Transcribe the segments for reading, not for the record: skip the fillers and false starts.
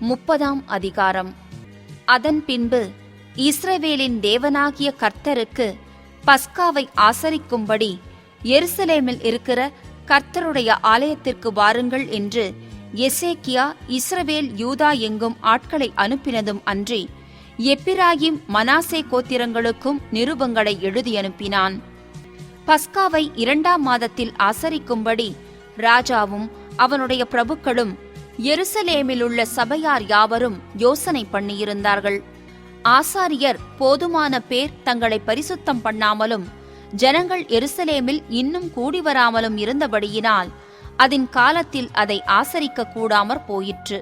30ஆம் அதிகாரம். அதன் பின்பு இஸ்ரவேலின் தேவனாகிய கர்த்தருக்கு பஸ்காவை ஆசரிக்கும்படி எருசலேமில் இருக்கிற கர்த்தருடைய ஆலயத்திற்கு வாருங்கள் என்று எசேக்கியா இஸ்ரவேல் யூதா எங்கும் ஆட்களை அனுப்பினதும் அன்றி, எப்பிராயிம் மனாசே கோத்திரங்களுக்கும் நிருபங்களை எழுதி அனுப்பினான். பஸ்காவை 2ஆம் மாதத்தில் ஆசரிக்கும்படி ராஜாவும் அவனுடைய பிரபுக்களும் எருசலேமிலுள்ள சபையார் யாவரும் யோசனை பண்ணியிருந்தார்கள். ஆசாரியர் போதுமான பேர் தங்களை பரிசுத்தம் பண்ணாமலும் ஜனங்கள் எருசலேமில் இன்னும் கூடி வராமலும் இருந்தபடியினால் அதன் காலத்தில் அதை ஆசரிக்க கூடாமற் போயிற்று.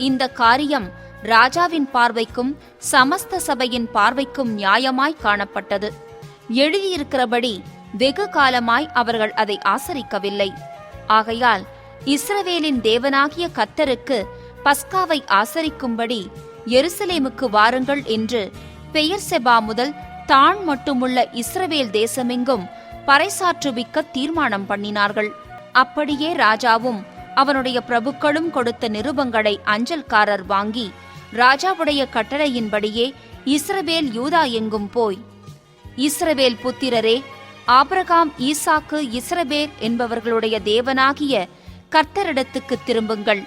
இந்த காரியம் ராஜாவின் பார்வைக்கும் சமஸ்த சபையின் பார்வைக்கும் நியாயமாய் காணப்பட்டது. எழுதியிருக்கிறபடி வெகு காலமாய் அவர்கள் அதை ஆசரிக்கவில்லை. ஆகையால் இஸ்ரவேலின் தேவனாகிய கர்த்தருக்கு பஸ்காவை ஆசரிக்கும்படி எருசலேமுக்கு வாருங்கள் என்று பெயர்செபா முதல் தான் மட்டுமுள்ள இஸ்ரவேல் தேசமெங்கும் பறைசாற்றுவிக்க தீர்மானம் பண்ணினார்கள். அப்படியே ராஜாவும் அவனுடைய பிரபுக்களும் கொடுத்த நிருபங்களை அஞ்சல்காரர் வாங்கி ராஜாவுடைய கட்டளையின்படியே இஸ்ரவேல் யூதா எங்கும் போய், இஸ்ரவேல் புத்திரரே, ஆபிரகாம், ஈசாக்கு, இஸ்ரவேல் என்பவர்களுடைய தேவனாகிய கர்த்தரிடத்துக்கு திரும்புங்கள்.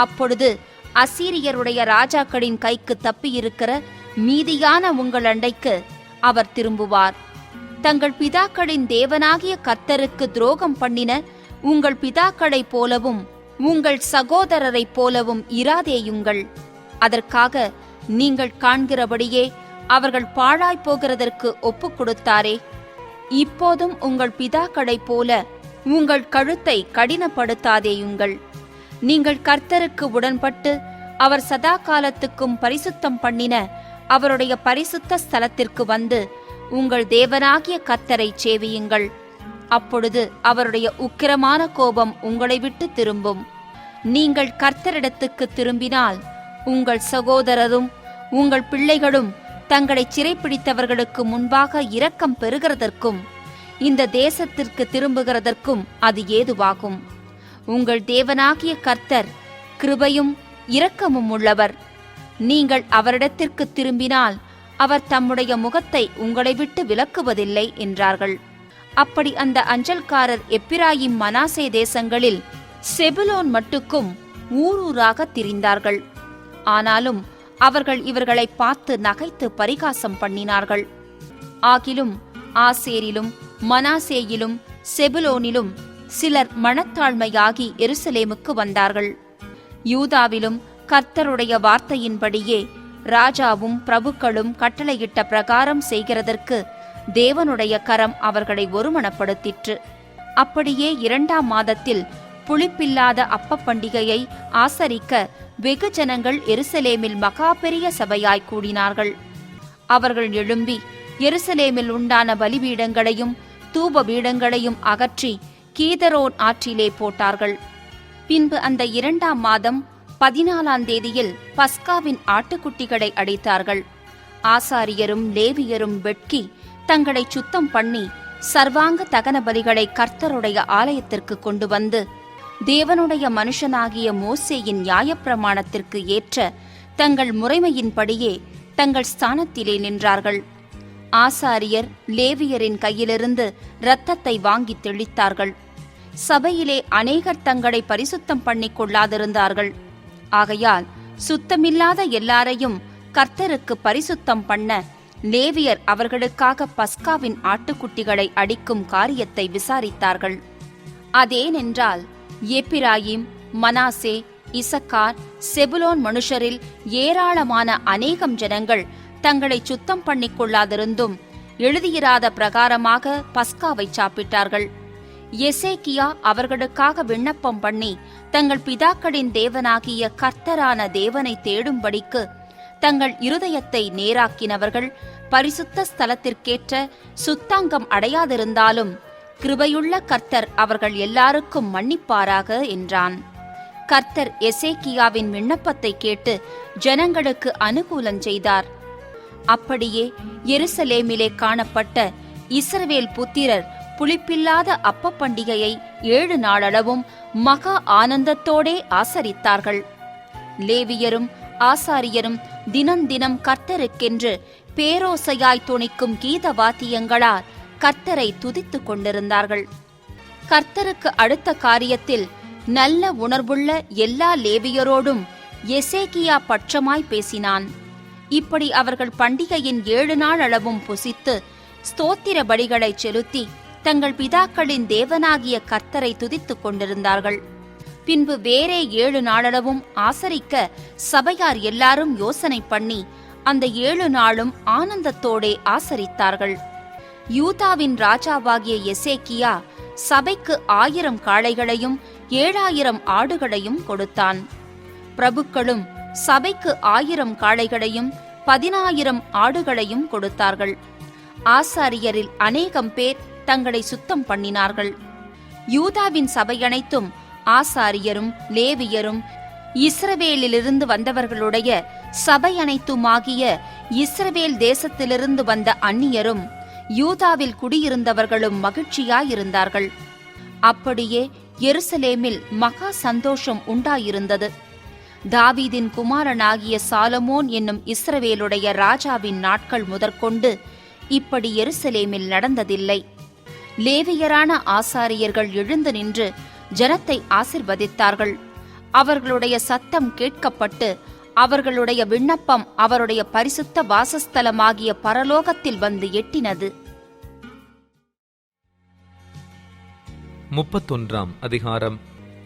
அப்பொழுது அசீரியருடைய ராஜாக்களின் கைக்கு தப்பியிருக்கிற மீதியான உங்கள் அண்டைக்கு அவர் திரும்புவார். தங்கள் பிதாக்களின் தேவனாகிய கர்த்தருக்கு துரோகம் பண்ணின உங்கள் பிதாக்களைப் போலவும் உங்கள் சகோதரரைப் போலவும் இராதேயுங்கள். அதற்காக நீங்கள் காண்கிறபடியே அவர்கள் பாழாய்ப் போகிறதற்கு ஒப்புக் கொடுத்தாரே. இப்போதும் உங்கள் பிதாக்களைப் போல உங்கள் கழுத்தை கடினப்படுத்தாதேயுங்கள். நீங்கள் கர்த்தருக்கு உடன்பட்டு அவர் சதா காலத்துக்கும் பரிசுத்தம் பண்ணின அவருடைய பரிசுத்த ஸ்தலத்திற்கு வந்து உங்கள் தேவனாகிய கர்த்தரை சேவியுங்கள். அப்பொழுது அவருடைய உக்கிரமான கோபம் உங்களை விட்டு திரும்பும். நீங்கள் கர்த்தரிடத்துக்கு திரும்பினால் உங்கள் சகோதரரும் உங்கள் பிள்ளைகளும் தங்களை சிறைப்பிடித்தவர்களுக்கு முன்பாக இரக்கம் பெறுகிறதற்கும் இந்த தேசத்திற்கு திரும்புகிறதற்கும் அது ஏதுவாகும். உங்கள் தேவனாகிய கர்த்தர் கிருபையும் இரக்கமும் உள்ளவர். நீங்கள் அவரிடத்திற்கு திரும்பினால் அவர் தம்முடைய முகத்தை உங்களை விட்டு விலக்குவதில்லை என்றார்கள். அப்படி அந்த அஞ்சல்காரர் எப்பிராயிம் மனாசே தேசங்களில் செபுலோன் மட்டுக்கும் ஊரூராக திரிந்தார்கள். ஆனாலும் அவர்கள் இவர்களை பார்த்து நகைத்து பரிகாசம் பண்ணினார்கள். ஆகிலும் ஆசேரிலும் மனாசேயிலும் செபுலோனிலும் சிலர் மனத்தாழ்மையாகி எருசலேமுக்கு வந்தார்கள். யூதாவிலும் கர்த்தருடைய வார்த்தையின்படியே ராஜாவும் பிரபுக்களும் கட்டளையிட்ட பிரகாரம் செய்கிறதற்கு தேவனுடைய கரம் அவர்களை ஒருமனப்படுத்திற்று. அப்படியே 2ஆம் மாதத்தில் புளிப்பில்லாத அப்ப பண்டிகையை ஆசரிக்க வெகு ஜனங்கள் எருசலேமில் மகா பெரிய சபையாய் கூடினார்கள். அவர்கள் எழும்பி எருசலேமில் உண்டான பலிபீடங்களையும் தூப பீடங்களையும் அகற்றி கீதரோன் ஆற்றிலே போட்டார்கள். பின்பு அந்த 2ஆம் மாதம் 14ஆம் தேதியில் பஸ்காவின் ஆட்டுக்குட்டிகளை அடித்தார்கள். ஆசாரியரும் லேவியரும் வெட்கி தங்களை சுத்தம் பண்ணி சர்வாங்க தகன பலிகளை கர்த்தருடைய ஆலயத்திற்கு கொண்டு வந்து தேவனுடைய மனுஷனாகிய மோசேயின் நியாயப்பிரமாணத்திற்கு ஏற்ற தங்கள் முறைமையின்படியே தங்கள் ஸ்தானத்திலே நின்றார்கள். ஆசாரியர் லேவியரின் கையிலிருந்து இரத்தத்தை வாங்கி தெளித்தார்கள். சபையிலே அநேகர் தங்களை பரிசுத்தம் பண்ணிக் கொள்ளாதிருந்தார்கள். ஆகையால் சுத்தமில்லாத எல்லாரையும் கர்த்தருக்கு பரிசுத்தம் பண்ண லேவியர் அவர்களுக்காக பஸ்காவின் ஆட்டுக்குட்டிகளை அடிக்கும் காரியத்தை விசாரித்தார்கள். அதேனென்றால் எப்பிராயிம், மனாசே, இசக்கார், செபுலோன் மனுஷரில் ஏராளமான அநேகம் ஜனங்கள் தங்களை சுத்தம் பண்ணிக் கொள்ளாதிருந்தும் எழுதியிராத பிரகாரமாக பஸ்காவை சாப்பிட்டார்கள். எசேக்கியா அவர்களுக்காக விண்ணப்பம் பண்ணி தங்கள் பிதாக்களின் தேவனாகிய கர்த்தரான தேவனை தேடும்படிக்கு தங்கள் இருதயத்தை நேராக்கினவர்கள் பரிசுத்த ஸ்தலத்திற்கேற்ற சுத்தாங்கம் அடையாதிருந்தாலும் கிருபையுள்ள கர்த்தர் அவர்கள் எல்லாருக்கும் மன்னிப்பாராக என்றான். கர்த்தர் எசேக்கியாவின் விண்ணப்பத்தை கேட்டு ஜனங்களுக்கு அனுகூலம் செய்தார். அப்படியே எருசலேமிலே காணப்பட்ட இஸ்ரவேல் புத்திரர் புளிப்பில்லாத அப்ப பண்டிகையை 7 நாளளவும் மகா ஆனந்தத்தோடே ஆசரித்தார்கள். லேவியரும் ஆசாரியரும் தினந்தினம் கர்த்தருக்கென்று பேரோசையாய் தொனிக்கும் கீத வாத்தியங்களால் கர்த்தரை துதித்துக் கொண்டிருந்தார்கள். கர்த்தருக்கு அடுத்த காரியத்தில் நல்ல உணர்வுள்ள எல்லா லேவியரோடும் எசேக்கியா பட்சமாய் பேசினான். இப்படி அவர்கள் பண்டிகையின் 7 நாள் அளவும் புசித்து ஸ்தோத்திர பலிகளை செலுத்தி தங்கள் பிதாக்களின் தேவனாகிய கர்த்தரை துதித்துக் கொண்டிருந்தார்கள். பின்பு வேறே 7 நாளளவும் ஆசரிக்க சபையார் எல்லாரும் யோசனை பண்ணி அந்த 7 நாளும் ஆனந்தத்தோடே ஆசரித்தார்கள். யூதாவின் ராஜாவாகிய எசேக்கியா சபைக்கு 1000 காளைகளையும் 7000 ஆடுகளையும் கொடுத்தான். பிரபுக்களும் சபைக்கு 1000 காளைகளையும் 10000 ஆடுகளையும் கொடுத்தார்கள். ஆசாரியரில் அநேகம் பேர் தங்களை சுத்தம் பண்ணினார்கள். யூதாவின் சபையனைத்தும் ஆசாரியரும் லேவியரும் இஸ்ரவேலிலிருந்து வந்தவர்களுடைய சபையனைத்துமாகிய இஸ்ரவேல் தேசத்திலிருந்து வந்த அந்நியரும் யூதாவில் குடியிருந்தவர்களும் மகிழ்ச்சியாயிருந்தார்கள். அப்படியே எருசலேமில் மகா சந்தோஷம் உண்டாயிருந்தது. தாவீதின் குமாரனாகிய சாலமோன் என்னும் இஸ்ரவேலுடைய ராஜாவின் நாட்கள் முதற்கொண்டு இப்படி எருசலேமில் நடந்ததில்லை. லேவியரான ஆசாரியர்கள் எழுந்து நின்று ஜனத்தை ஆசிர்வதித்தார்கள். அவர்களுடைய சத்தம் கேட்கப்பட்டு அவர்களுடைய விண்ணப்பம் அவருடைய பரிசுத்த வாசஸ்தலமாகிய பரலோகத்தில் வந்து எட்டினது. 31 அதிகாரம்.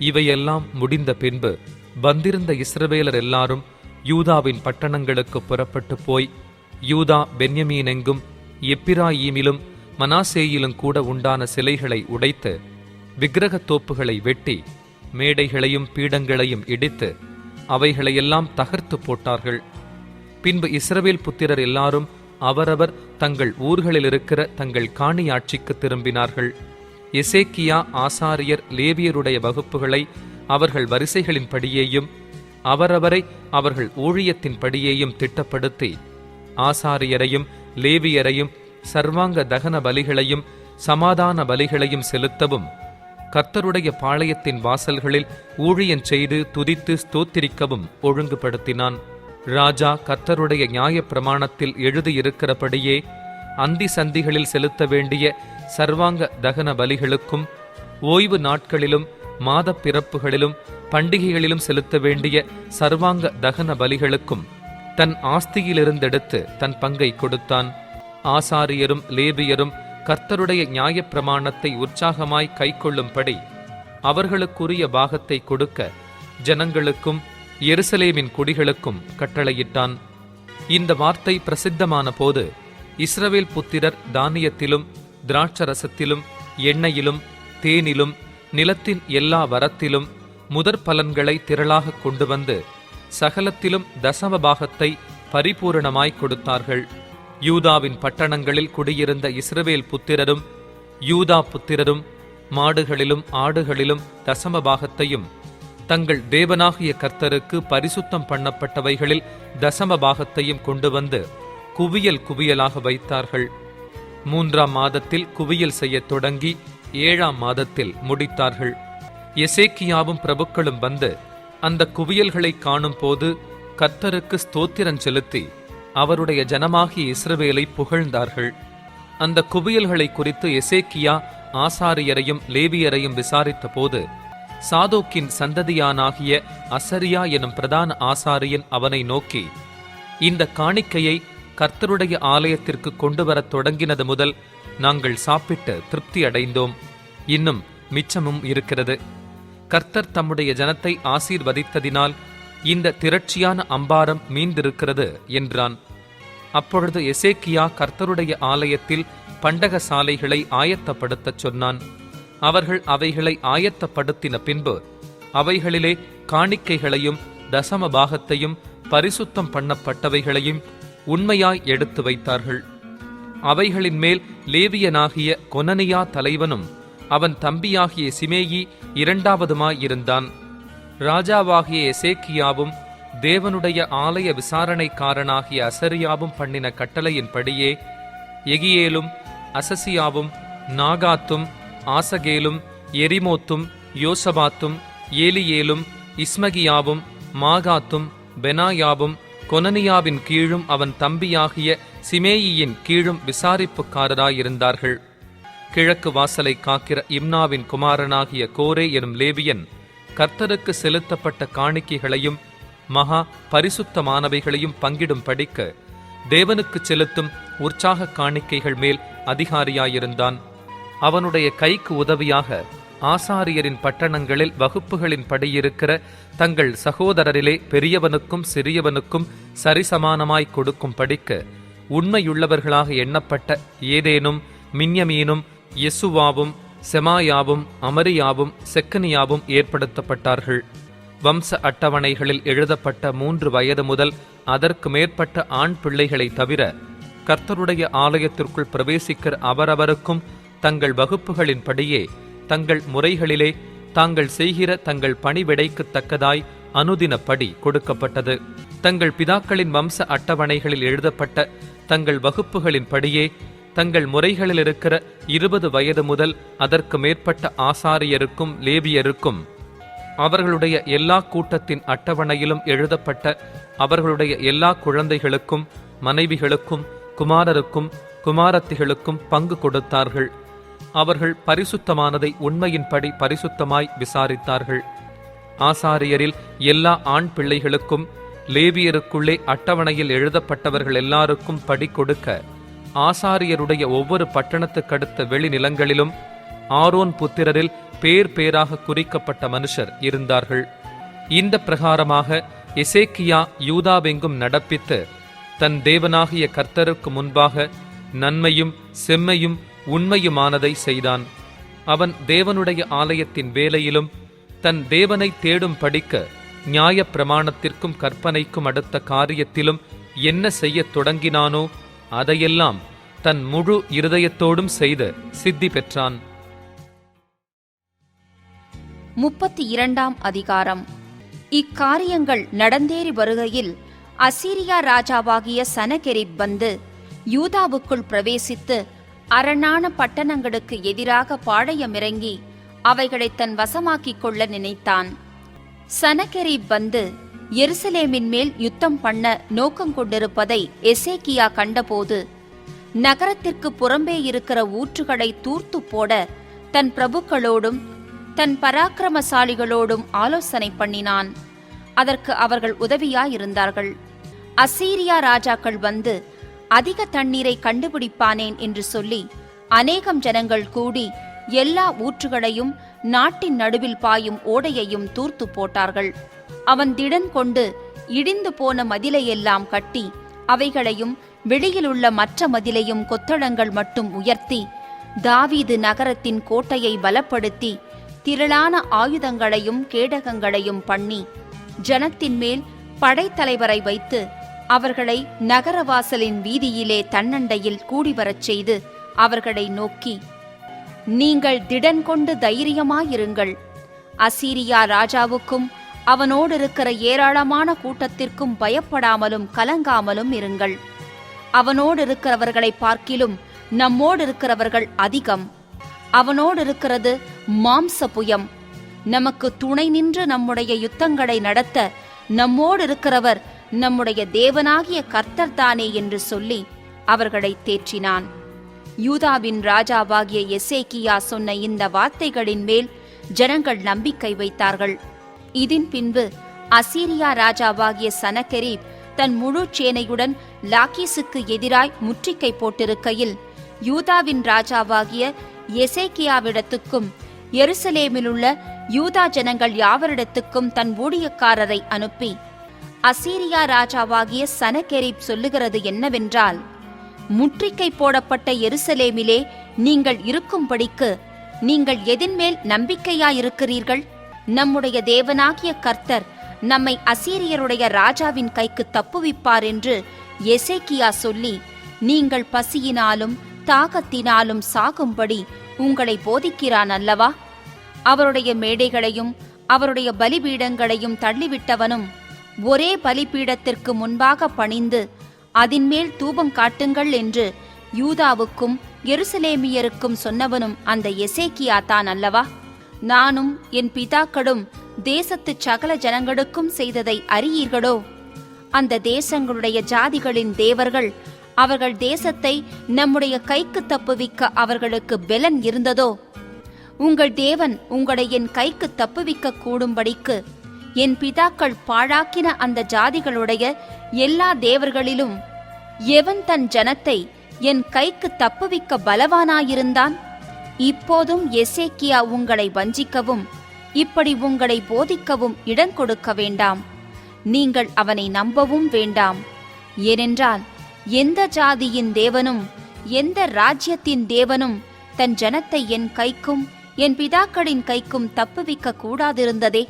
இவையெல்லாம் முடிந்த பின்பு வந்திருந்த இஸ்ரவேலர் எல்லாரும் யூதாவின் பட்டணங்களுக்கு புறப்பட்டு போய் யூதா பென்யமீனெங்கும் எப்பிராயீமிலும் மனாசேயிலும் கூட உண்டான சிலைகளை உடைத்து விக்கிரகத் தோப்புகளை வெட்டி மேடைகளையும் பீடங்களையும் இடித்து அவைகளையெல்லாம் தகர்த்து போட்டார்கள். பின்பு இஸ்ரவேல் புத்திரர் எல்லாரும் அவரவர் தங்கள் ஊர்களில் இருக்கிற தங்கள் காணியாட்சிக்கு திரும்பினார்கள். எசேக்கியா ஆசாரியர் லேவியருடைய வகுப்புகளை அவர்கள் வரிசைகளின் படியேயும் அவரவரை அவர்கள் ஊழியத்தின் படியேயும் திட்டப்படுத்தி ஆசாரியரையும் லேவியரையும் சர்வாங்க தகன பலிகளையும் சமாதான பலிகளையும் செலுத்தவும் கர்த்தருடைய பாளையத்தின் வாசல்களில் ஊழியன் செய்து துதித்து ஸ்தோத்திரிக்கவும் ஒழுங்குபடுத்தினான். ராஜா கர்த்தருடைய நியாய பிரமாணத்தில் எழுதியிருக்கிறபடியே அந்தி சந்திகளில் செலுத்த வேண்டிய சர்வாங்க தகன பலிகளுக்கும் ஓய்வு நாட்களிலும் மாத பிறப்புகளிலும் பண்டிகைகளிலும் செலுத்த வேண்டிய சர்வாங்க தகன பலிகளுக்கும் தன் ஆஸ்தியிலிருந்தெடுத்து தன் பங்கை கொடுத்தான். ஆசாரியரும் லேவியரும் கர்த்தருடைய நியாயப்பிரமாணத்தை உற்சாகமாய் கைக்கொள்ளும்படி அவர்களுக்குரிய பாகத்தை கொடுக்க ஜனங்களுக்கும் எருசலேமின் குடிகளுக்கும் கட்டளையிட்டான். இந்த வார்த்தை பிரசித்தமான போது இஸ்ரவேல் புத்திரர் தானியத்திலும் திராட்சரசத்திலும் எண்ணெயிலும் தேனிலும் நிலத்தின் எல்லா வரத்திலும் முதற் பலன்களை திரளாக கொண்டு வந்து சகலத்திலும் தசம பாகத்தை பரிபூரணமாய் கொடுத்தார்கள். யூதாவின் பட்டணங்களில் குடியிருந்த இஸ்ரவேல் புத்திரரும் யூதா புத்திரரும் மாடுகளிலும் ஆடுகளிலும் தசம பாகத்தையும் தங்கள் தேவனாகிய கர்த்தருக்கு பரிசுத்தம் பண்ணப்பட்டவைகளில் தசம பாகத்தையும் கொண்டு வந்து குவியல் குவியலாக வைத்தார்கள். 3ஆம் மாதத்தில் குவியல் செய்யத் தொடங்கி 7ஆம் மாதத்தில் முடித்தார்கள். எசேக்கியாவும் பிரபுக்களும் வந்து அந்த குவியல்களை காணும் போது கர்த்தருக்கு ஸ்தோத்திரம் செலுத்தி அவருடைய ஜனமாகிய இஸ்ரவேலை புகழ்ந்தார்கள். அந்த குவியல்களை குறித்து எசேக்கியா ஆசாரியரையும் லேவியரையும் விசாரித்த போது சாதோக்கின் சந்ததியானாகிய அசரியா எனும் பிரதான ஆசாரியன் அவனை நோக்கி, இந்த காணிக்கையை கர்த்தருடைய ஆலயத்திற்கு கொண்டு வரத் தொடங்கினது முதல் நாங்கள் சாப்பிட்டு திருப்தி அடைந்தோம். இன்னும் மிச்சமும் இருக்கிறது. கர்த்தர் தம்முடைய ஜனத்தை ஆசீர்வதித்ததினால் இந்த திரட்சியான அம்பாரம் மீந்திருக்கிறது என்றான். அப்பொழுது எசேக்கியா கர்த்தருடைய ஆலயத்தில் பண்டக சாலைகளை ஆயத்தப்படுத்தச் சொன்னான். அவர்கள் அவைகளை ஆயத்தப்படுத்தின பின்பு அவைகளிலே காணிக்கைகளையும் தசம பாகத்தையும் பரிசுத்தம் பண்ணப்பட்டவைகளையும் உண்மையாய் எடுத்து வைத்தார்கள். அவைகளின் மேல் லேவியனாகிய கொனனியா தலைவனும் அவன் தம்பியாகிய சிமேயி 2வதுமாயிருந்தான். ராஜாவாகிய எசேக்கியாவும் தேவனுடைய ஆலய விசாரணைக்காரனாகிய அசரியாவும் பண்ணின கட்டளையின்படியே எகியேலும் அசசியாவும் நாகாத்தும் ஆசகேலும் எரிமோத்தும் யோசபாத்தும் ஏலியேலும் இஸ்மகியாவும் மாகாத்தும் பெனாயாவும் கொனனியாவின் கீழும் அவன் தம்பியாகிய சிமேயியின் கீழும் விசாரிப்புக்காரராயிருந்தார்கள். கிழக்கு வாசலை காக்கிற இம்னாவின் குமாரனாகிய கோரே எனும் லேவியன் கர்த்தருக்கு செலுத்தப்பட்ட காணிக்கைகளையும் மகா பரிசுத்தமானவைகளையும் பங்கிடும் படிக்க தேவனுக்கு செலுத்தும் உற்சாக காணிக்கைகள் மேல் அதிகாரியாயிருந்தான். அவனுடைய கைக்கு உதவியாக ஆசாரியரின் பட்டணங்களில் வகுப்புகளின் படியிருக்கிற தங்கள் சகோதரரிலே பெரியவனுக்கும் சிறியவனுக்கும் சரிசமானமாய் கொடுக்கும் படிக்க உண்மையுள்ளவர்களாக எண்ணப்பட்ட ஏதேனும் மின்யமீனும் யெசுவாவும் செமாயாவும் அமரியாவும் செக்கனியாவும் ஏற்படுத்தப்பட்டார்கள். வம்ச அட்டவணைகளில் எழுதப்பட்ட 3 வயது முதல் அதற்கு மேற்பட்ட ஆண் பிள்ளைகளை தவிர கர்த்தருடைய ஆலயத்திற்குள் பிரவேசிக்கிற அவரவருக்கும் தங்கள் வகுப்புகளின்படியே தங்கள் முறைகளிலே தாங்கள் செய்கிற தங்கள் பணிவிடைக்கு தக்கதாய் அனுதினப்படி கொடுக்கப்பட்டது. தங்கள் பிதாக்களின் வம்ச அட்டவணைகளில் எழுதப்பட்ட தங்கள் வகுப்புகளின்படியே தங்கள் முறைகளில் இருக்கிற 20 வயது முதல் அதற்கு மேற்பட்ட ஆசாரியருக்கும் லேவியருக்கும் அவர்களுடைய எல்லா கூட்டத்தின் அட்டவணையிலும் எழுதப்பட்ட அவர்களுடைய எல்லா குழந்தைகளுக்கும் மனைவிகளுக்கும் குமாரருக்கும் குமாரத்திகளுக்கும் பங்கு கொடுத்தார்கள். அவர்கள் பரிசுத்தமானதை உண்மையின்படி பரிசுத்தமாய் விசாரித்தார்கள். ஆசாரியரில் எல்லா ஆண் பிள்ளைகளுக்கும் லேவியருக்குள்ளே அட்டவணையில் எழுதப்பட்டவர்கள் எல்லாருக்கும் படி கொடுக்க ஆசாரியருடைய ஒவ்வொரு பட்டணத்துக்கடுத்த வெளிநிலங்களிலும் ஆரோன் புத்திரரில் பேர் பேராக குறிக்கப்பட்ட மனுஷர் இருந்தார்கள். இந்த பிரகாரமாக எசேக்கியா யூதாவெங்கும் நடப்பித்து தன் தேவனாகிய கர்த்தருக்கு முன்பாக நன்மையும் செம்மையும் உண்மையுமானதை செய்தான். அவன் தேவனுடைய ஆலயத்தின் வேலையிலும் தன் தேவனை தேடும் படிக்க நியாய பிரமாணத்திற்கும் கற்பனைக்கும் அடுத்த காரியத்திலும் என்ன செய்யத் தொடங்கினானோ அதையெல்லாம் தன் முழு இருதயத்தோடும் செய்து சித்தி பெற்றான். 32ஆம் அதிகாரம். இக்காரியங்கள் நடந்தேறி வருகையில் அசீரியா ராஜாவாகிய சனகெரிப் வந்து யூதாவுக்குள் பிரவேசித்து அரணான பட்டணங்களுக்கு எதிராக பாளையமிறங்கி அவைகளை தன் வசமாக்கிக் கொள்ள நினைத்தான். சனகெரிப் வந்து எருசலேமின் மேல் யுத்தம் பண்ண நோக்கம் கொண்டிருப்பதை எசேக்கியா கண்டபோது நகரத்திற்கு புறம்பே இருக்கிற ஊற்றுகளை தூர்த்து போட தன் பிரபுக்களோடும் தன் பராக்கிரமசாலிகளோடும் ஆலோசனை பண்ணினான். அதற்கு அவர்கள் உதவியாயிருந்தார்கள். அசீரியா ராஜாக்கள் வந்து அதிக தண்ணீரை கண்டுபிடிப்பானேன் என்று சொல்லி அநேகம் ஜனங்கள் கூடி எல்லா ஊற்றுகளையும் நாட்டின் நடுவில் பாயும் ஓடையையும் தூர்த்து போட்டார்கள். அவன் திடன் கொண்டு இடிந்து போன மதிலையெல்லாம் கட்டி அவைகளையும் வெளியிலுள்ள மற்ற மதிலையும் கொத்தளங்கள் மட்டும் உயர்த்தி தாவீது நகரத்தின் கோட்டையை பலப்படுத்தி திரளான ஆயுதங்களையும் கேடகங்களையும் பண்ணி ஜனத்தின் மேல் படைத்தலைவரை வைத்து அவர்களை நகரவாசலின் வீதியிலே தன்னண்டையில் கூடிவரச் செய்து அவர்களை நோக்கி, நீங்கள் திடன் கொண்டு தைரியமாயிருங்கள். அசீரியா ராஜாவுக்கும் அவனோடு இருக்கிற ஏராளமான கூட்டத்திற்கும் பயப்படாமலும் கலங்காமலும் இருங்கள். அவனோடு இருக்கிறவர்களை பார்க்கிலும் நம்மோடு இருக்கிறவர்கள் அதிகம். அவனோடு இருக்கிறது மாம்ச புயம். நமக்கு துணை நின்று நம்முடைய யுத்தங்களை நடத்த நம்மோடு இருக்கிறவர் நம்முடைய தேவனாகிய கர்த்தர் தானே என்று சொல்லி அவர்களை தேற்றினான். யூதாவின் ராஜாவாகிய எசேக்கியா சொன்ன இந்த வார்த்தைகளின் மேல் ஜனங்கள் நம்பிக்கை வைத்தார்கள். இதன் பின்பு அசீரியா ராஜாவாகிய சனகெரிப் தன் முழு சேனையுடன் லாக்கீசுக்கு எதிராய் முற்றுகை போட்டிருக்கையில் யூதாவின் ராஜாவாகிய எசேக்கியாவிடத்துக்கும் எருசலேமிலுள்ள யூதா ஜனங்கள் யாவரிடத்துக்கும் தன் ஊழியக்காரரை அனுப்பி, அசீரியா ராஜாவாகிய சனகெரிப் சொல்லுகிறது என்னவென்றால், முற்றுகை போடப்பட்ட எருசலேமிலே நீங்கள் இருக்கும்படிக்கு நீங்கள் எதின்மேல் நம்பிக்கையாயிருக்கிறீர்கள்? நம்முடைய தேவனாகிய கர்த்தர் நம்மை அசீரியருடைய ராஜாவின் கைக்கு தப்புவிப்பார் என்று எசேக்கியா சொல்லி, நீங்கள் பசியினாலும் தாகத்தினாலும் சாகும்படி உங்களை போதிக்கிறான் அல்லவா? அவருடைய மேடைகளையும் அவருடைய பலிபீடங்களையும் தள்ளிவிட்டவனும் ஒரே பலிபீடத்திற்கு முன்பாக பணிந்து அதின்மேல் தூபம் காட்டுங்கள் என்று யூதாவுக்கும் எருசலேமியருக்கும் சொன்னவனும் அந்த எசேக்கியா தான் அல்லவா? நானும் என் பிதாக்களும் தேசத்து சகல ஜனங்களுக்கும் செய்ததை அறியீர்களோ? அந்த தேசங்களுடைய ஜாதிகளின் தேவர்கள் அவர்கள் தேசத்தை நம்முடைய கைக்கு தப்புவிக்க அவர்களுக்கு பெலன் இருந்ததோ? உங்கள் தேவன் உங்களை என் கைக்கு தப்புவிக்க கூடும்படிக்கு என் பிதாக்கள் பாழாக்கின அந்த ஜாதிகளுடைய எல்லா தேவர்களிலும் எவன் தன் ஜனத்தை என் கைக்கு தப்புவிக்க பலவானாயிருந்தான்? இப்போதும் எசேக்கியா உங்களை வஞ்சிக்கவும் இப்படி உங்களை போதிக்கவும் இடம் கொடுக்க வேண்டாம். நீங்கள் அவனை நம்பவும் வேண்டாம். ஏனென்றால் எந்த ஜாதியின் தேவனும் எந்த ராஜ்யத்தின் தேவனும் தன் ஜனத்தை என் கைக்கும் என் பிதாக்களின் கைக்கும் தப்புவிக்க கூடாதிருந்ததே.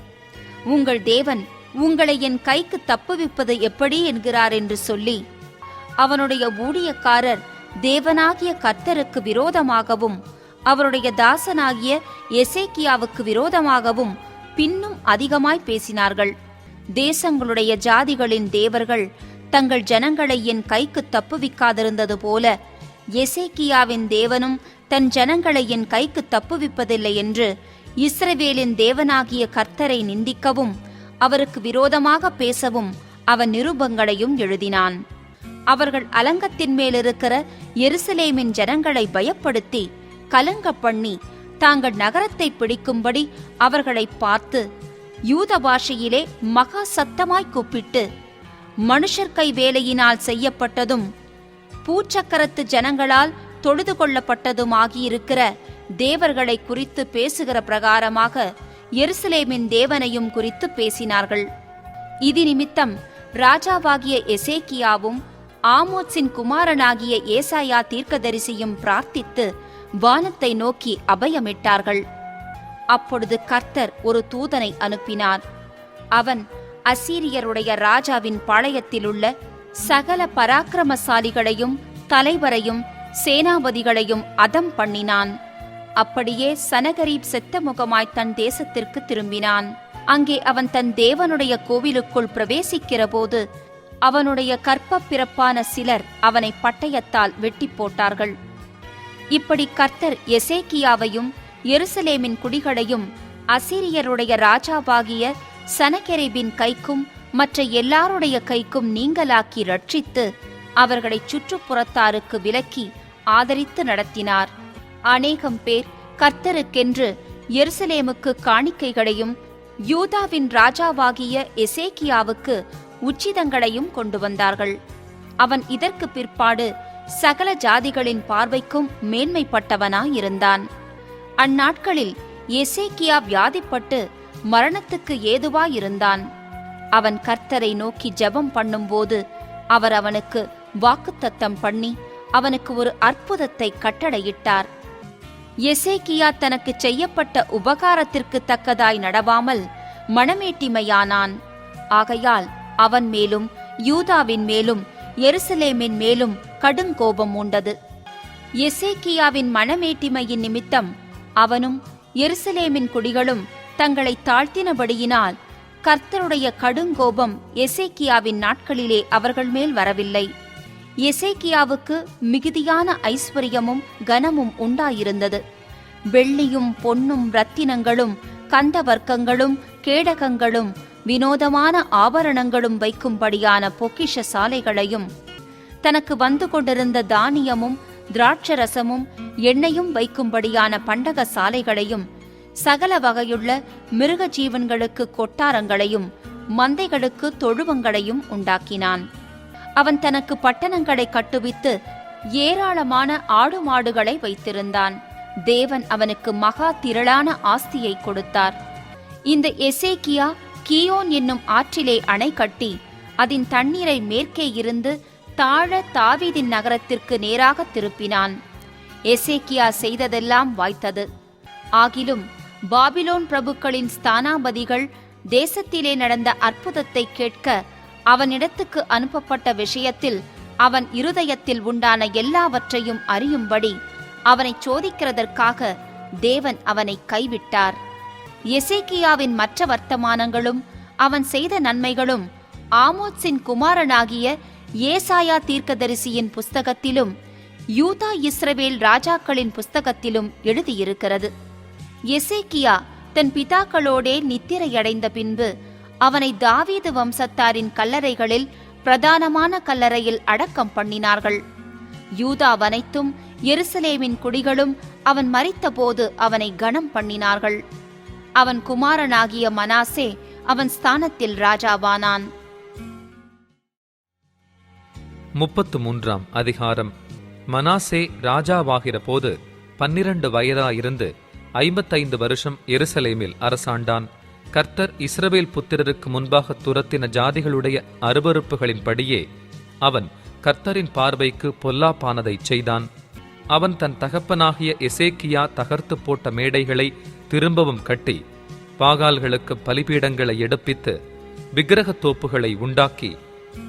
உங்கள் தேவன் உங்களை என் கைக்கு தப்புவிப்பது எப்படி என்கிறார் என்று சொல்லி அவனுடைய ஊழியக்காரர் தேவனாகிய கர்த்தருக்கு விரோதமாகவும் அவருடைய தாசனாகிய எசேக்கியாவுக்கு விரோதமாகவும் பின்னும் அதிகமாய் பேசினார்கள். தேசங்களுடைய ஜாதிகளின் தேவர்கள் தங்கள் ஜனங்களை என் கைக்கு தப்புவிக்காதிருந்தது போல எசேக்கியாவின் தேவனும் தன் ஜனங்களை என் கைக்கு தப்புவிப்பதில்லை என்று இஸ்ரவேலின் தேவனாகிய கர்த்தரை நிந்திக்கவும் அவருக்கு விரோதமாக பேசவும் அவன் நிருபங்களையும் எழுதினான். அவர்கள் அலங்கத்தின் மேலிருக்கிற எருசலேமின் ஜனங்களை பயப்படுத்தி கலங்க பண்ணி தாங்கள் நகரத்தை பிடிக்கும்படி அவர்களை பார்த்து யூத பாஷையிலே மகா சத்தமாய் கூப்பிட்டு மனுஷர் கை வேலையினால் செய்யப்பட்டதும் பூச்சக்கரத்து ஜனங்களால் தொழுது கொள்ளப்பட்டதுமாகியிருக்கிற தேவர்களை குறித்து பேசுகிற பிரகாரமாக எருசலேமின் தேவனையும் குறித்து பேசினார்கள். இது நிமித்தம் ராஜாவாகிய எசேக்கியாவும் ஆமோத்சின் குமாரனாகிய ஏசாயா தீர்க்கதரிசியும் பிரார்த்தித்து வானத்தை நோக்கி அபயமிட்டார்கள். அப்பொழுது கர்த்தர் ஒரு தூதனை அனுப்பினார். அவன் அசீரியருடைய ராஜாவின் பாளையத்திலுள்ள சகல பராக்கிரமசாலிகளையும் தலைவரையும் சேனாபதிகளையும் அதம் பண்ணினான். அப்படியே சனகரீப் செத்த முகமாய் தன் தேசத்திற்கு திரும்பினான். அங்கே அவன் தன் தேவனுடைய கோவிலுக்குள் பிரவேசிக்கிற போது அவனுடைய கற்ப பிறப்பான சிலர் அவனை பட்டயத்தால் வெட்டி போட்டார்கள். இப்படி கர்த்தர் எசேக்கியாவையும் எருசலேமின் குடிகளையும் அசீரியருடைய ராஜாவாகிய சனகெரிபின் கைக்கும் மற்ற எல்லாருடைய கைக்கும் நீங்களாக்கி ரட்சித்து அவர்களை சுற்றுப்புறத்தாருக்கு விலக்கி ஆதரித்து நடத்தினார். அநேகம் பேர் கர்த்தருக்கென்று எருசலேமுக்கு காணிக்கைகளையும் யூதாவின் ராஜாவாகிய எசேக்கியாவுக்கு உச்சிதங்களையும் கொண்டு வந்தார்கள். அவன் இதற்கு பிற்பாடு சகல ஜாதிகளின் பார்வைக்கும் மேன்மைப்பட்டவனாயிருந்தான். அந்நாட்களில் எசேக்கியா வியாதிப்பட்டு மரணத்துக்கு ஏதுவாயிருந்தான். அவன் கர்த்தரை நோக்கி ஜெபம் பண்ணும்போது அவர் அவனுக்கு வாக்குத்தத்தம் பண்ணி அவனுக்கு ஒரு அற்புதத்தை கட்டளையிட்டார். எசேக்கியா தனக்கு செய்யப்பட்ட உபகாரத்திற்கு தக்கதாய் நடவாமல் மனமேட்டிமையானான். ஆகையால் அவன் மேலும் யூதாவின் மேலும் எருசலேமின் மேலும் கடுங்கோபம் உண்டது. எசேக்கியாவின் மனமேட்டிமையின் நிமித்தம் அவனும் எருசலேமின் குடிகளும் தங்களை தாழ்த்தினபடியினால் கர்த்தருடைய கடுங்கோபம் எசேக்கியாவின் நாட்களிலே அவர்கள் மேல் வரவில்லை. எசேக்கியாவுக்கு மிகுதியான ஐஸ்வர்யமும் கனமும் உண்டாயிருந்தது. வெள்ளியும் பொன்னும் இரத்தினங்களும் கந்தவர்க்கங்களும் கேடகங்களும் வினோதமான ஆபரணங்களும் வைக்கும்படியான பொக்கிஷ சாலைகளையும் தனக்கு வந்து கொண்டிருந்த தானியமும் திராட்சரசமும் எண்ணெயும் வைக்கும்படியான பண்டக சாலைகளையும் சகல வகையுள்ள மிருக ஜீவன்களுக்கு கொட்டாரங்களையும் மந்தைகளுக்கு தொழுவங்களையும் உண்டாக்கினான். அவன் தனக்கு பட்டணங்களை கட்டுவித்து ஏராளமான ஆடு மாடுகளை வைத்திருந்தான். தேவன் அவனுக்கு மகா திரளான ஆஸ்தியை கொடுத்தார். இந்த எசேக்கியா கீயோன் என்னும் ஆற்றிலே அணை கட்டி அதன் தண்ணீரை மேற்கே இருந்து தாழ தாவீதின் நகரத்திற்கு நேராக திருப்பினான். எசேக்கியா செய்ததெல்லாம் வாய்த்தது. ஆகிலும் பாபிலோன் பிரபுக்களின் ஸ்தானாபதிகள் தேசத்திலே நடந்த அற்புதத்தை கேட்க அவனிடத்துக்கு அனுப்பப்பட்ட விஷயத்தில் அவன் இருதயத்தில் உண்டான எல்லாவற்றையும் அறியும்படி அவனை சோதிக்கிறதற்காக தேவன் அவனை கைவிட்டார். எசேக்கியாவின் மற்ற வர்த்தமானங்களும் அவன் செய்த நன்மைகளும் ஆமோத்சின் குமாரனாகிய ஏசாயா தீர்க்கதரிசியின் புஸ்தகத்திலும் யூதா இஸ்ரவேல் ராஜாக்களின் புஸ்தகத்திலும் எழுதியிருக்கிறது. எசேக்கியா தன் பிதாக்களோடே நித்திரையடைந்த பின்பு அவனை தாவீது வம்சத்தாரின் கல்லறைகளில் பிரதானமான கல்லறையில் அடக்கம் பண்ணினார்கள். யூதாவனைத்தும் எருசலேமின் குடிகளும் அவன் மரித்தபோது அவனை கனம் பண்ணினார்கள். அவன் குமாரனாகிய மனாசே அவன் ஸ்தானத்தில் ராஜாவானான். 33 அதிகாரம். மனாசே ராஜாவாகிற போது 12 வயதாயிருந்து 55 வருஷம் எருசலேமில் அரசாண்டான். கர்த்தர் இஸ்ரவேல் புத்திரருக்கு முன்பாக துரத்தின ஜாதிகளுடைய அருவருப்புகளின்படியே அவன் கர்த்தரின் பார்வைக்கு பொல்லாப்பானதைச் செய்தான். அவன் தன் தகப்பனாகிய எசேக்கியா தகர்த்து போட்ட மேடைகளை திரும்பவும் கட்டி பாகால்களுக்கு பலிபீடங்களை எடுப்பித்து விக்கிரகத் தோப்புகளை உண்டாக்கி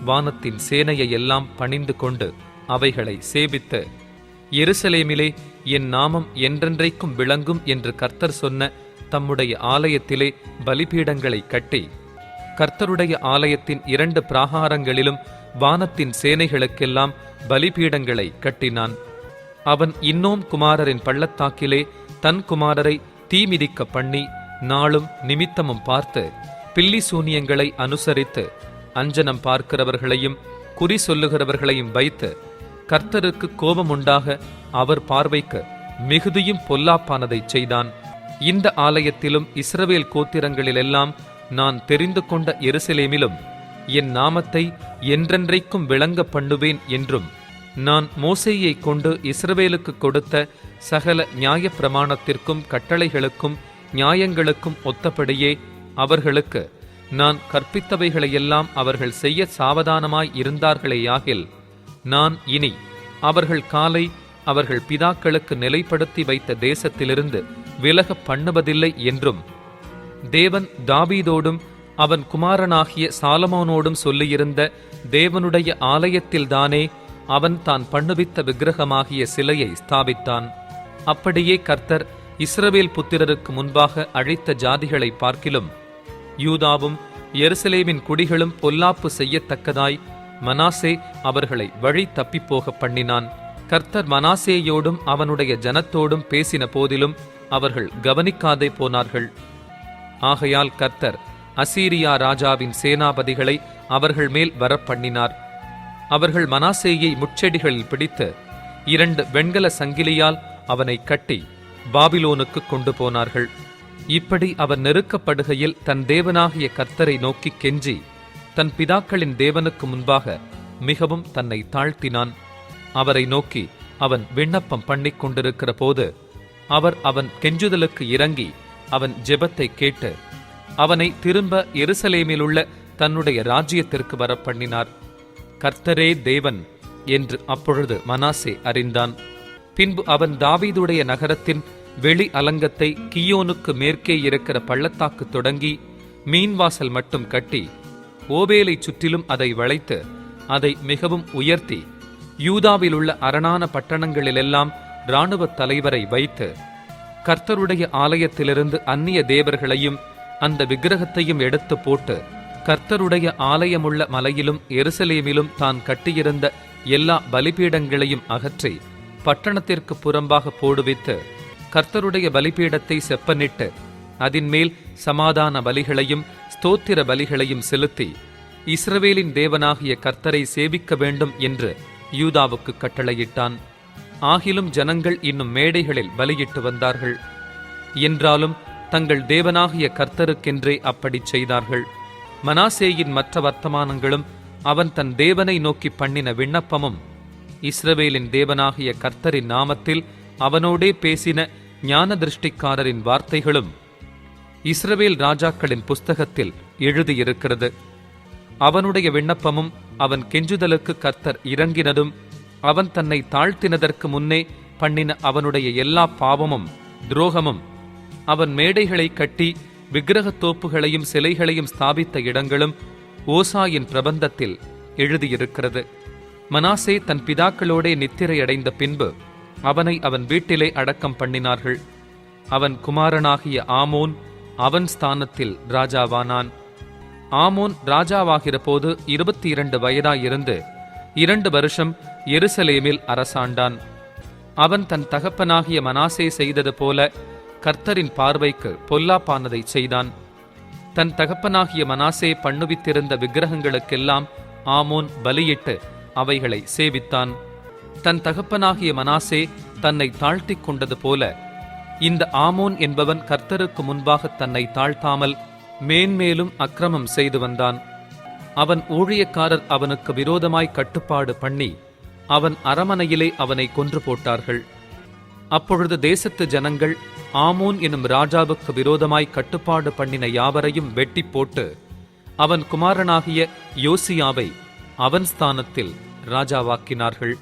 வானத்தின் சேனையை எல்லாம் பணிந்து கொண்டு அவைகளை சேவித்து, எருசலேமிலே என் நாமம் என்றென்றைக்கும் விளங்கும் என்று கர்த்தர் சொன்ன தம்முடைய ஆலயத்திலே பலிபீடங்களை கட்டி கர்த்தருடைய ஆலயத்தின் 2 பிராகாரங்களிலும் வானத்தின் சேனைகளுக்கெல்லாம் பலிபீடங்களை கட்டினான். அவன் இன்னோம் குமாரரின் பள்ளத்தாக்கிலே தன் குமாரரை தீமிதிக்க பண்ணி நாளும் நிமித்தமும் பார்த்து பில்லி சூனியங்களை அனுசரித்து அஞ்சனம் பார்க்கிறவர்களையும் குறி சொல்லுகிறவர்களையும் வைத்து கர்த்தருக்கு கோபமுண்டாக அவர் பார்வைக்கு மிகுதியும் பொல்லாப்பானதைச் செய்தான். இந்த ஆலயத்திலும் இஸ்ரவேல் கோத்திரங்களிலெல்லாம் நான் தெரிந்து கொண்ட எருசலேமிலும் என் நாமத்தை என்றென்றைக்கும் விளங்க பண்ணுவேன் என்றும் நான் மோசேயை கொண்டு இஸ்ரவேலுக்கு கொடுத்த சகல நியாய பிரமாணத்திற்கும் கட்டளைகளுக்கும் நியாயங்களுக்கும் ஒத்தபடியே அவர்களுக்கு நான் கற்பித்தவைகளையெல்லாம் அவர்கள் செய்ய சாவதானமாய் இருந்தார்களேயாகில் நான் இனி அவர்கள் காலை அவர்கள் பிதாக்களுக்கு நிலைப்படுத்தி வைத்த தேசத்திலிருந்து விலக பண்ணுவதில்லை என்றும் தேவன் தாவீதோடும் அவன் குமாரனாகிய சாலமோனோடும் சொல்லியிருந்த தேவனுடைய ஆலயத்தில்தானே அவன் தான் பண்ணுவித்த விக்கிரகமாகிய சிலையை ஸ்தாபித்தான். அப்படியே கர்த்தர் இஸ்ரவேல் புத்திரருக்கு முன்பாக அழைத்த ஜாதிகளை பார்க்கிலும் யூதாவும் எருசலேமின் குடிகளும் பொல்லாப்பு செய்யத்தக்கதாய் மனாசே அவர்களை வழி தப்பிப்போக பண்ணினான். கர்த்தர் மனாசேயோடும் அவனுடைய ஜனத்தோடும் பேசின போதிலும் அவர்கள் கவனிக்காதே போனார்கள். ஆகையால் கர்த்தர் அசீரியா ராஜாவின் சேனாபதிகளை அவர்கள் மேல் வரப்பண்ணினார். அவர்கள் மனாசேயை முட்செடிகளில் பிடித்து 2 வெண்கல சங்கிலியால் அவனை கட்டி பாபிலோனுக்கு கொண்டு போனார்கள். இப்படி அவன் நெருக்கப்படுகையில் தன் தேவனாகிய கர்த்தரை நோக்கி கெஞ்சி தன் பிதாக்களின் தேவனுக்கு முன்பாக மிகவும் தன்னை தாழ்த்தினான். அவரை நோக்கி அவன் விண்ணப்பம் பண்ணிக் கொண்டிருக்கிற போது அவர் அவன் கெஞ்சுதலுக்கு இறங்கி அவன் ஜெபத்தை கேட்டு அவனை திரும்ப எருசலேமிலுள்ள தன்னுடைய ராஜ்யத்திற்கு வரப்பண்ணினார். கர்த்தரே தேவன் என்று அப்பொழுது மனாசே அறிந்தான். பின்பு அவன் தாவீதுடைய நகரத்தின் வெளி அலங்கத்தை கியோனுக்கு மேற்கே இருக்கிற பள்ளத்தாக்கு தொடங்கி மீன்வாசல் மட்டும் கட்டி ஓபேலை சுற்றிலும் அதை வளைத்து அதை மிகவும் உயர்த்தி யூதாவிலுள்ள அரணான பட்டணங்களிலெல்லாம் இராணுவ தலைவரை வைத்து கர்த்தருடைய ஆலயத்திலிருந்து அந்நிய தேவர்களையும் அந்த விக்கிரகத்தையும் எடுத்து போட்டு கர்த்தருடைய ஆலயமுள்ள மலையிலும் எருசலேமிலும் தான் கட்டியிருந்த எல்லா பலிபீடங்களையும் அகற்றி பட்டணத்திற்கு புறம்பாக போடுவித்து கர்த்தருடைய பலிபீடத்தை செப்பனிட்டு அதின்மேல் சமாதான பலிகளையும் ஸ்தோத்திர பலிகளையும் செலுத்தி இஸ்ரவேலின் தேவனாகிய கர்த்தரை சேவிக்க வேண்டும் என்று யூதாவுக்கு கட்டளையிட்டான். ஆகிலும் ஜனங்கள் இன்னும் மேடைகளில் பலியிட்டு வந்தார்கள். என்றாலும் தங்கள் தேவனாகிய கர்த்தருக்கென்றே அப்படிச் செய்தார்கள். மனாசேயின் மற்ற வர்த்தமானங்களும் அவன் தன் தேவனை நோக்கி பண்ணின விண்ணப்பமும் இஸ்ரவேலின் தேவனாகிய கர்த்தரின் நாமத்தில் அவனோடே பேசின ஞான திருஷ்டிக்காரரின் வார்த்தைகளும் இஸ்ரவேல் ராஜாக்களின் புஸ்தகத்தில் எழுதியிருக்கிறது. அவனுடைய விண்ணப்பமும் அவன் கெஞ்சுதலுக்கு கர்த்தர் இறங்கினதும் அவன் தன்னை தாழ்த்தினதற்கு முன்னே பண்ணின அவனுடைய எல்லா பாவமும் துரோகமும் அவன் மேடைகளை கட்டி விக்கிரகத் தோப்புகளையும் சிலைகளையும் ஸ்தாபித்த இடங்களும் ஓசாயின் பிரபந்தத்தில் எழுதியிருக்கிறது. மனாசே தன் பிதாக்களோடே நித்திரையடைந்த பின்பு அவனை அவன் வீட்டிலே அடக்கம் பண்ணினார்கள். அவன் குமாரனாகிய ஆமோன் அவன் ஸ்தானத்தில் ராஜாவானான். ஆமோன் ராஜாவாகிற போது 22 வயதாயிருந்து 2 வருஷம் எருசலேமில் அரசாண்டான். அவன் தன் தகப்பனாகிய மனாசே செய்தது போல கர்த்தரின் பார்வைக்கு பொல்லாப்பானதை செய்தான். தன் தகப்பனாகிய மனாசே பண்ணுவித்திருந்த விக்கிரகங்களுக்கெல்லாம் ஆமோன் பலியிட்டு அவைகளை சேவித்தான். தன் தகப்பனாகிய மனாசே தன்னை தாழ்த்திக் கொண்டது போல இந்த ஆமோன் என்பவன் கர்த்தருக்கு முன்பாக தன்னை தாழ்த்தாமல் மேன்மேலும் அக்கிரமம் செய்து வந்தான். அவன் ஊழியக்காரர் அவனுக்கு விரோதமாய் கட்டுப்பாடு பண்ணி அவன் அரமனையிலே அவனை கொன்று போட்டார்கள். அப்பொழுது தேசத்து ஜனங்கள் ஆமோன் எனும் ராஜாவுக்கு விரோதமாய் கட்டுப்பாடு பண்ணின யாவரையும் வெட்டி போட்டு அவன் குமாரனாகிய யோசியாவை அவன் ஸ்தானத்தில் ராஜாவாக்கினார்கள்.